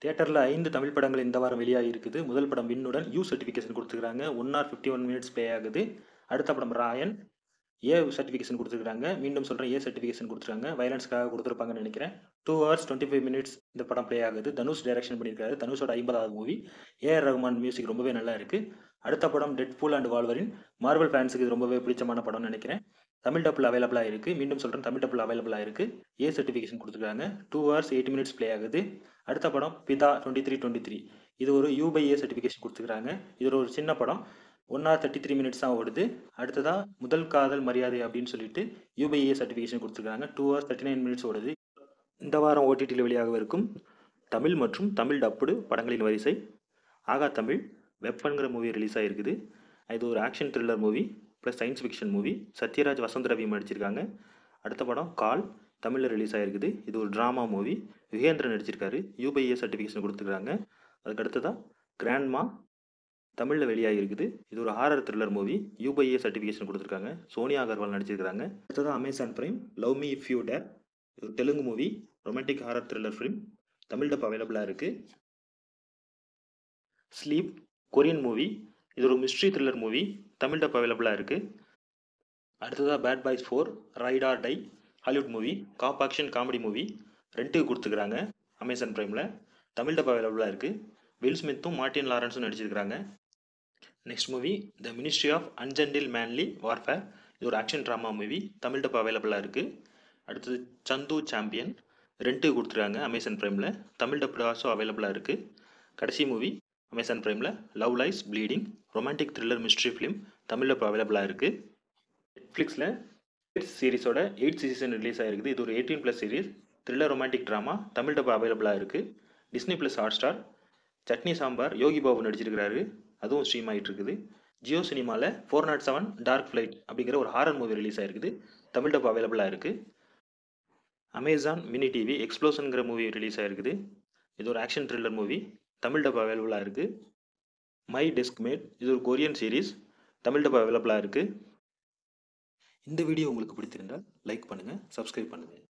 தியேட்டரில் 5 தமிழ் படங்கள் இந்த வாரம் வெளியாகி இருக்குது. முதல் படம் விண்ணுடன் யூ சர்டிஃபிகேஷன் கொடுத்துருக்காங்க. 1 hour 51 minutes ப்ளே ஆகுது. அடுத்த படம் ராயன் ஏ சர்டிஃபிகேஷன் கொடுத்துருக்காங்க. மீண்டும் சொல்கிறேன், ஏ சர்டிஃபிகேஷன் கொடுத்துருக்காங்க. வயலன்ஸ்க்காக கொடுத்துருப்பாங்கன்னு நினைக்கிறேன். 2 hours 25 minutes இந்த படம் ப்ளே ஆகுது. தனுஷ் டைரக்ஷன் பண்ணியிருக்காரு. தனுஷோட 50வது மூவி. ஏஆர் ரஹ்மான் மியூசிக் ரொம்பவே நல்லா இருக்குது. அடுத்த படம் டெட்பூல் அண்ட் வால்வரின். மார்வல் ஃபேன்ஸுக்கு இது ரொம்பவே பிடிச்சமான படம்னு நினைக்கிறேன். தமிழ் டப்பில் அவைலபிளாக இருக்குது. மீண்டும் சொல்கிறேன், தமிழ் டப்பில் அவைலபிளாக இருக்குது. ஏ சர்டிஃபிகேஷன் கொடுத்துருக்காங்க. 2 hours 8 minutes ப்ளே ஆகுது. அடுத்த படம் பிதா 2323. இது ஒரு யூ/ஏ சர்டிஃபிகேஷன் கொடுத்துருக்காங்க. இது ஒரு சின்ன படம். 1 hour 33 minutes தான் ஓடுது. அடுத்ததாக முதல் காதல் மரியாதை அப்படின்னு சொல்லிட்டு யூ/ஏ சர்டிஃபிகேஷன் கொடுத்துருக்காங்க. 2 hours 39 minutes ஓடுது. இந்த வாரம் ஓடிடியில் வெளியாகவிருக்கும் தமிழ் மற்றும் தமிழ் டப்புடு படங்களின் வரிசை. ஆகா தமிழ் வெப்பன்கிற மூவி ரிலீஸ் ஆகிருக்குது. இது ஒரு action thriller movie plus science fiction movie. Sathyaraj Vasanth Ravi நடிச்சிருக்காங்க. அடுத்த படம் கால் தமிழில் ரிலீஸ் ஆகிருக்குது. இது ஒரு ட்ராமா மூவி. யுகேந்திரன் நடிச்சிருக்காரு. யூ/ஏ சர்டிஃபிகேஷன் கொடுத்துருக்காங்க. அதுக்கு அடுத்ததாக கிராண்ட்மா தமிழில் வெளியாகிருக்குது. இது ஒரு horror thriller movie. U A certification கொடுத்துருக்காங்க. சோனியா அகர்வால் நடிச்சிருக்காங்க. அடுத்ததாக Amazon Prime love me if you dare. இது ஒரு Telugu movie. Romantic horror thriller film. Tamil dub அவைலபிளாக இருக்குது. Sleep Korean movie. இது ஒரு mystery thriller movie. Tamil dub அவைலபிளாக இருக்குது. அடுத்ததாக bad boys 4 ride or die Hollywood movie. Cop action comedy movie. ரெண்ட்டுக்கு கொடுத்துருக்குறாங்க அமேசான் பிரைமில். தமிழ் டப் அவைலபிளாக இருக்குது. வில் ஸ்மித்தும் Martin லாரன்ஸும் நடிச்சிருக்கிறாங்க. Next movie the ministry of ungentlemanly warfare. இது ஒரு action drama movie. Tamil dub அவைலபிளாக இருக்குது. அடுத்தது சந்து சாம்பியன். ரெண்ட்டுக்கு கொடுத்துருக்காங்க அமேசான் பிரைமில். தமிழ் டப் ஆல்சோ அவைலபிளாக இருக்குது. கடைசி மூவி அமேசான் பிரைமில் love lies bleeding romantic thriller mystery film. Tamil dub அவைலபிளாக இருக்குது. நெட்ஃப்ளிக்ஸில் சீரிஸோட 8th சீசன் ரிலீஸ் ஆகிருக்குது. இது ஒரு 18+ series thriller romantic drama. Tamil dub அவைலபிளாக இருக்குது. Disney plus Hotstar. Chutney sambar Yogi Babu நடிச்சிருக்கிறாரு. அதுவும் ஸ்ட்ரீம் ஆகிட்டு இருக்குது. ஜியோ சினிமாவில் 407 டார்க் ஃப்ளைட் அப்படிங்கிற ஒரு ஹாரர் மூவி ரிலீஸ் ஆகிருக்குது. தமிழ் டப் அவைலபிளாக இருக்குது. அமேசான் மினி டிவி எக்ஸ்ப்ளோஷனுங்கிற மூவி ரிலீஸ் ஆகிருக்குது. இது ஒரு action thriller movie. Tamil dub அவைலபிளாக இருக்குது. My deskmate. இது ஒரு கொரியன் சீரீஸ். தமிழ் டப் அவைலபிளாக இருக்குது. இந்த வீடியோ உங்களுக்கு பிடித்திருந்தால் லைக் பண்ணுங்கள், சப்ஸ்கிரைப் பண்ணுங்கள்.